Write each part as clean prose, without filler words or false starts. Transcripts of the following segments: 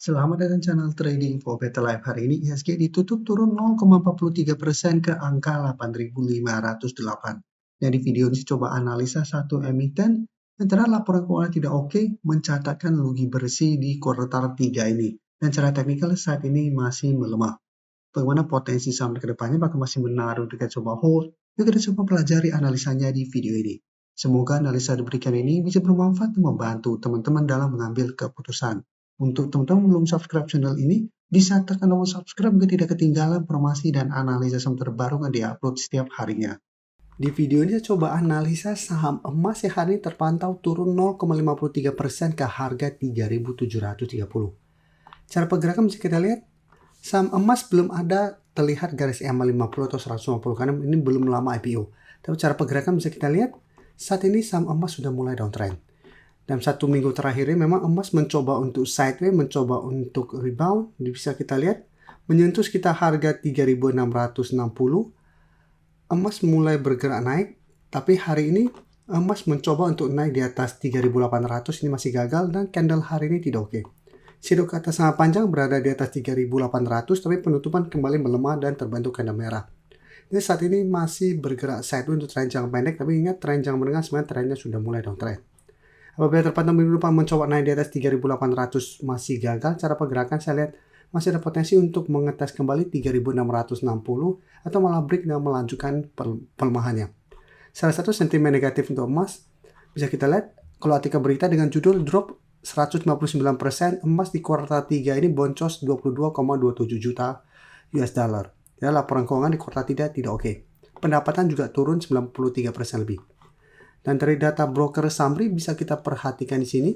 Selamat datang channel Trading for Better Life. Hari ini IHSG ditutup turun 0,43% ke angka 8.508. Dan di video ini saya coba analisa satu emiten yang terhadap laporan keuangan tidak oke mencatatkan rugi bersih di kuartal 3 ini. Dan secara teknikal saat ini masih melemah. Bagaimana potensi saham ke depannya, apakah masih menaruh dekat coba hold? Yuk kita coba pelajari analisanya di video ini. Semoga analisa diberikan ini bisa bermanfaat dan membantu teman-teman dalam mengambil keputusan. Untuk teman-teman belum subscribe channel ini, bisa tekan tombol subscribe agar tidak ketinggalan informasi dan analisa saham terbaru yang diupload setiap harinya. Di video ini saya coba analisa saham emas yang hari ini terpantau turun 0,53% ke harga 3.730. Cara pergerakan bisa kita lihat, saham emas belum ada terlihat garis EMA 50 atau 150 karena ini belum lama IPO. Tapi cara pergerakan bisa kita lihat, saat ini saham emas sudah mulai downtrend. Dalam 1 minggu terakhir ini memang emas mencoba untuk sideways, mencoba untuk rebound. Bisa kita lihat menyentuh sekitar harga 3.660. Emas mulai bergerak naik, tapi hari ini emas mencoba untuk naik di atas 3.800, ini masih gagal dan candle hari ini tidak oke. Shadow ke atas sangat panjang berada di atas 3.800, tapi penutupan kembali melemah dan terbentuk candle merah. Jadi saat ini masih bergerak sideways untuk tren jangka pendek, tapi ingat tren jangka menengah sebenarnya trennya sudah mulai downtrend. Apabila terpantau minggu depan mencoba naik di atas 3.800 masih gagal, cara pergerakan saya lihat masih ada potensi untuk mengetes kembali 3.660 atau malah break dan melanjutkan pelemahannya. Salah satu sentimen negatif untuk emas bisa kita lihat kalau artikel berita dengan judul drop 159%, emas di kuartal 3 ini boncos 22,27 juta US dollar. Ya, laporan keuangan di kuartal 3 tidak oke. Pendapatan juga turun 93% lebih. Dan dari data broker Summary bisa kita perhatikan di sini.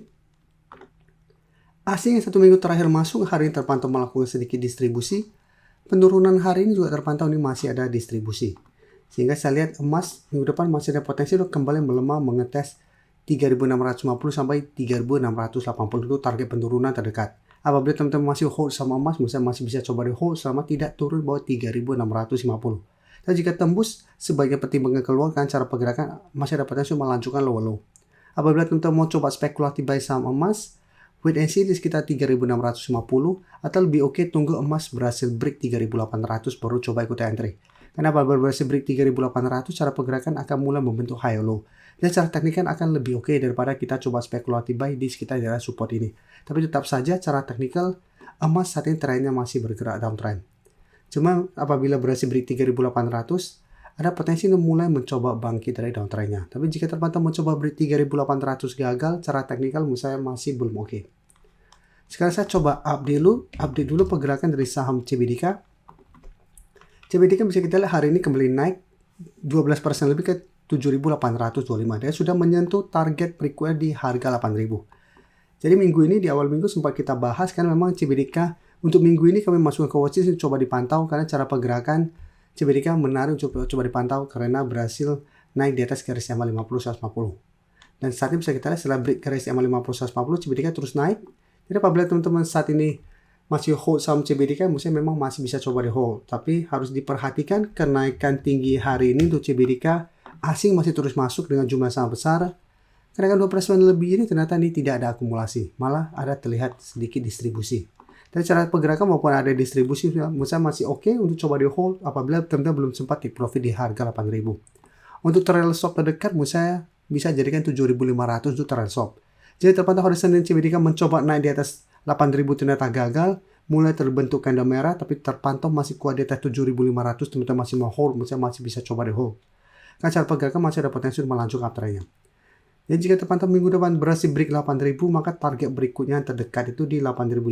Asing yang 1 minggu terakhir masuk hari ini terpantau melakukan sedikit distribusi. Penurunan hari ini juga terpantau ini masih ada distribusi. Sehingga saya lihat emas minggu depan masih ada potensi untuk kembali melemah mengetes 3.650 sampai 3.680 itu target penurunan terdekat. Apabila teman-teman masih hold sama emas, masih bisa coba di hold selama tidak turun bawah 3.650. Dan jika tembus, sebaiknya pertimbangkan keluar karena cara pergerakan masih ada potensi melanjutkan low. Apabila teman-teman mau coba spekulatif buy saham emas, wait and see di sekitar 3.650 atau lebih oke tunggu emas berhasil break 3.800 baru coba ikuti entry. Karena apabila berhasil break 3.800, cara pergerakan akan mulai membentuk high low. Dan cara teknikal akan lebih oke daripada kita coba spekulatif buy di sekitar daerah support ini. Tapi tetap saja cara teknikal emas saat ini trennya masih bergerak downtrend. Cuma apabila berhasil break 3.800, ada potensi untuk mulai mencoba bangkit dari downtrendnya. Tapi jika terpantau mencoba break 3.800 gagal, cara teknikal menurut saya masih belum oke. Sekarang saya coba update dulu pergerakan dari saham CBDK. CBDK bisa kita lihat hari ini kembali naik 12% lebih ke 7.825. Dia sudah menyentuh target berikutnya di harga 8.000. Jadi minggu ini di awal minggu sempat kita bahas kan memang CBDK untuk minggu ini kami masuk ke watchlist coba dipantau karena cara pergerakan CBDK menarik coba dipantau karena berhasil naik di atas garis EMA 50 150. Dan saat ini bisa kita lihat setelah break garis EMA 50 150 CBDK terus naik. Jadi apabila teman-teman saat ini masih hold saham CBDK, maksudnya memang masih bisa coba di hold. Tapi harus diperhatikan kenaikan tinggi hari ini untuk CBDK asing masih terus masuk dengan jumlah sangat besar. Kenaikan 2% lebih ini ternyata ini tidak ada akumulasi, malah ada terlihat sedikit distribusi. Dari cara pergerakan maupun ada distribusi, menurut saya masih oke untuk coba di hold apabila teman-teman belum sempat di profit di harga 8.000. Untuk trail stop terdekat, menurut saya bisa jadikan 7.500 untuk trail stop. Jadi terpantau hari Senin CBDK mencoba naik di atas 8.000 ternyata gagal, mulai terbentuk candle merah, tapi terpantau masih kuat di atas 7.500, teman-teman masih mau hold, menurut saya masih bisa coba di hold. Karena cara pergerakan masih ada potensi untuk melanjutkan uptrendnya. Dan jika terpantau minggu depan berhasil break 8.000, maka target berikutnya yang terdekat itu di 8.500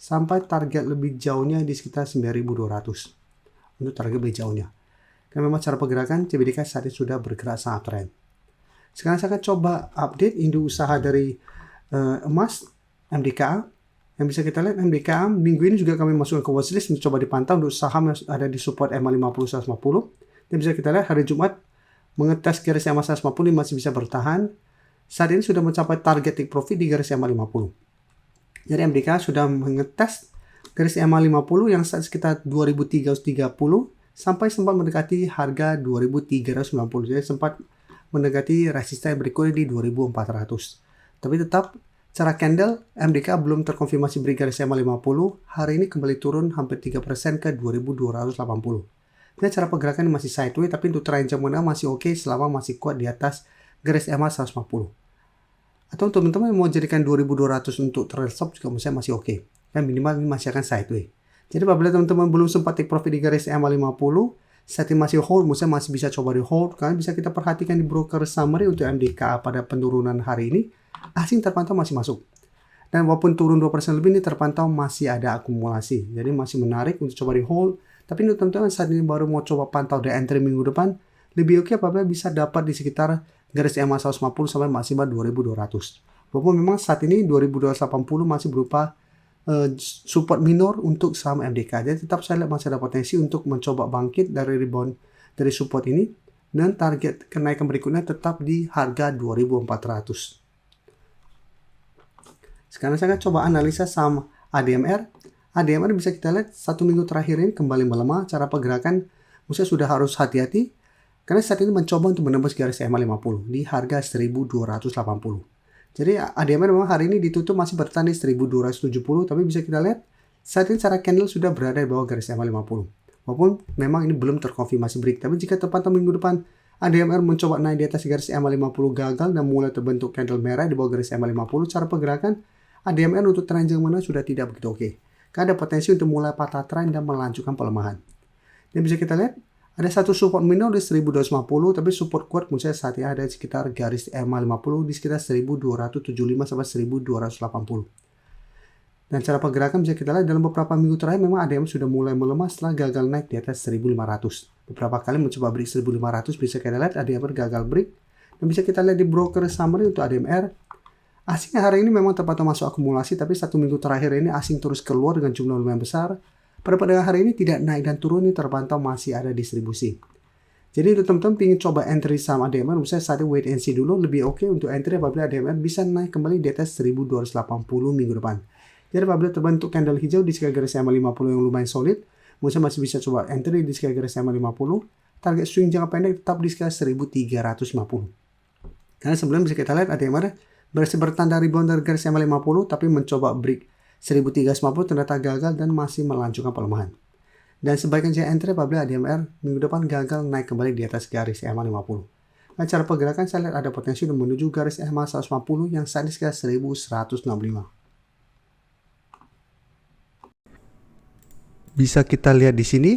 sampai target lebih jauhnya di sekitar 9.200 untuk target lebih jauhnya. Karena memang cara pergerakan CBDK saat ini sudah bergerak sangat trend. Sekarang saya akan coba update induk usaha dari emas MDKA. Yang bisa kita lihat MDKA minggu ini juga kami masukkan ke watchlist untuk coba dipantau untuk saham yang ada di support EMA 50 150. Dan bisa kita lihat hari Jumat mengetes garis EMA 150 masih bisa bertahan. Saat ini sudah mencapai target take profit di garis EMA 50. Jadi MDK sudah mengetes garis EMA 50 yang sekitar 2.330 sampai sempat mendekati harga 2.390. Jadi sempat mendekati resisten berikutnya di 2.400. Tapi tetap Cara candle, MDK belum terkonfirmasi break garis EMA 50, hari ini kembali turun hampir 3% ke 2280. Ini cara pergerakan masih sideways, tapi untuk tren jam menengah masih oke selama masih kuat di atas garis EMA 150. Atau untuk teman-teman yang mau jadikan 2200 untuk trail stop juga masih oke. Kan minimal ini masih akan sideways. Jadi apabila teman-teman belum sempat take profit di garis EMA 50, saat ini masih hold, masih bisa coba di hold. Kalian bisa kita perhatikan di broker summary untuk MDK pada penurunan hari ini, asing terpantau masih masuk. Dan walaupun turun 2% lebih ini terpantau masih ada akumulasi. Jadi masih menarik untuk coba di hold. Tapi untuk teman-teman saat ini baru mau coba pantau di entry minggu depan, lebih oke apabila bisa dapat di sekitar garis EMA 150 sampai maksimal 2200. Walaupun memang saat ini 2280 masih berupa support minor untuk saham MDK. Jadi tetap saya lihat masih ada potensi untuk mencoba bangkit dari rebound dari support ini, dan target kenaikan berikutnya tetap di harga 2400. Sekarang saya akan coba analisa saham ADMR. ADMR bisa kita lihat 1 minggu terakhir ini kembali melemah. Cara pergerakan sudah harus hati-hati karena saat ini mencoba untuk menembus garis EMA 50 di harga 1280. Jadi ADMR memang hari ini ditutup masih bertahan di 1270, tapi bisa kita lihat saat ini cara candle sudah berada di bawah garis EMA 50. Walaupun memang ini belum terkonfirmasi break, tapi jika terpantau minggu depan ADMR mencoba naik di atas garis EMA 50 gagal dan mulai terbentuk candle merah di bawah garis EMA 50, cara pergerakan ADMR untuk tren jangka menengah sudah tidak begitu oke. Karena ada potensi untuk mulai patah tren dan melanjutkan pelemahan. Dan bisa kita lihat ada satu support minor di 1250, tapi support kuat menurut saya saat ini ada di sekitar garis EMA 50 di sekitar 1275 sampai 1280. Dan cara pergerakan bisa kita lihat dalam beberapa minggu terakhir memang ADMR sudah mulai melemah setelah gagal naik di atas 1500. Beberapa kali mencoba break 1500, bisa kita lihat ADMR gagal break. Dan bisa kita lihat di broker summary untuk ADMR. Asing hari ini memang terpantau masuk akumulasi, tapi 1 minggu terakhir ini asing terus keluar dengan jumlah lumayan besar. Pada hari ini tidak naik dan turun, ini terpantau masih ada distribusi. Jadi untuk teman-teman ingin coba entry saham ADMR, misalnya saat ini wait and see dulu, lebih oke untuk entry apabila ADMR bisa naik kembali di atas 1280 minggu depan. Jadi apabila terbentuk candle hijau di sekitar garis EMA 50 yang lumayan solid, misalnya masih bisa coba entry di sekitar garis EMA 50, target swing jangka pendek tetap di sekitar 1350. Karena sebelumnya bisa kita lihat ADMR berhasil bertanda rebound dari garis EMA 50, tapi mencoba break 1350 ternyata gagal dan masih melanjutkan pelemahan. Dan sebaiknya saya entry apabila ADMR minggu depan gagal naik kembali di atas garis EMA 50. Nah, cara pergerakan saya lihat ada potensi untuk menuju garis EMA 150 yang saat ini sekitar 1165. Bisa kita lihat di sini,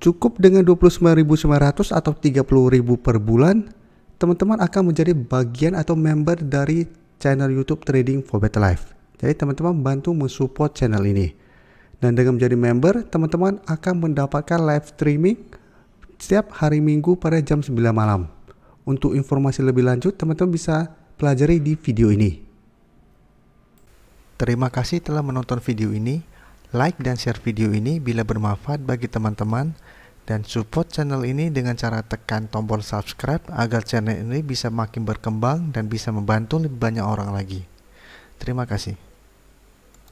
cukup dengan 29.900 atau 30.000 per bulan, teman-teman akan menjadi bagian atau member dari channel YouTube Trading for Better Life. Jadi teman-teman bantu mensupport channel ini. Dan dengan menjadi member, teman-teman akan mendapatkan live streaming setiap hari Minggu pada jam 9 malam. Untuk informasi lebih lanjut, teman-teman bisa pelajari di video ini. Terima kasih telah menonton video ini. Like dan share video ini bila bermanfaat bagi teman-teman. Dan support channel ini dengan cara tekan tombol subscribe agar channel ini bisa makin berkembang dan bisa membantu lebih banyak orang lagi. Terima kasih.